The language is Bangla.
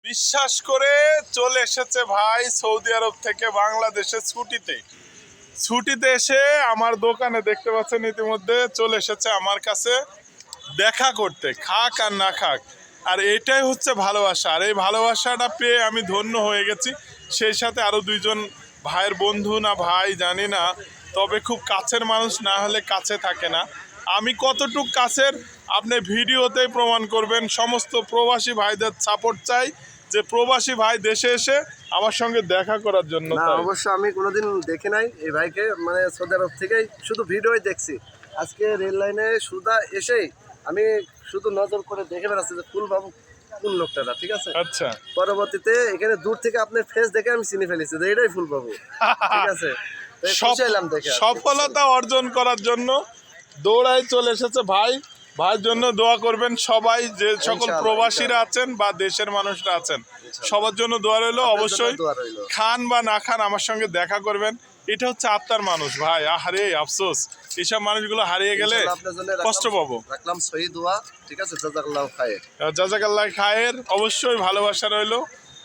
বিশ্বাস করে চলে এসেছে ভাই সৌদি আরব থেকে বাংলাদেশে ছুটিতে। ছুটিতে এসে আমার দোকানে দেখতে পাচ্ছেন ইতিমধ্যে চলে এসেছে আমার কাছে দেখা করতে, খাক আর না খাক। আর এটাই হচ্ছে ভালোবাসা, আর এই ভালোবাসাটা পেয়ে আমি ধন্য হয়ে গেছি। সেই সাথে আরো দুইজন ভাইয়ের বন্ধু, না ভাই জানি না, তবে খুব কাছের মানুষ না হলে কাছে থাকে না। আমি কতটুক কাছের আপনি ভিডিওতেই প্রমাণ করবেন। সমস্ত প্রবাসী ভাইদের সাপোর্ট চাই, যে প্রবাসী ভাই দেশে এসে আমার সঙ্গে দেখা করার জন্য। না, অবশ্য আমি কোনোদিন দেখি নাই এই ভাইকে, মানে সৌদি আরব থেকেই শুধু ভিডিওই দেখছি। আজকে রেল লাইনে সুদা এসেই আমি শুধু নজর করে দেখে বেড়াচ্ছি যে ফুলবাবু কোন লোকটা, ঠিক আছে। আচ্ছা, পরবর্তীতে এখানে দূর থেকে আপনার ফেস দেখে আমি চিনি ফেলেছি যে এটাই ফুলবাবু, ঠিক আছে। তাই খুশি হলাম দেখে। সফলতা অর্জন করার জন্য দৌড়াই চলে এসেছে ভাই। ভাইয়ের জন্য দোয়া করবেন সবাই, যে সকল ইনশাআল্লাহ, প্রবাসীরা আছেন বা দেশের মানুষরা আছেন, সবার জন্য দোয়া রইলো। আপনার জন্য অবশ্যই দোয়া রইলো। খান বা না খান আমার সঙ্গে দেখা করবেন। এটা হচ্ছে আপনার মানুষ ভাই। আহারে আফসোস, এইসব মানুষগুলো হারিয়ে গেলে ইনশাআল্লাহ আপনার জন্য কষ্ট পাবো। রাখলাম সহি দোয়া, ঠিক আছে। জাযাকাল্লাহু খায়ের। জাযাকাল্লাহ খায়ের, অবশ্যই ভালোবাসা রইলো।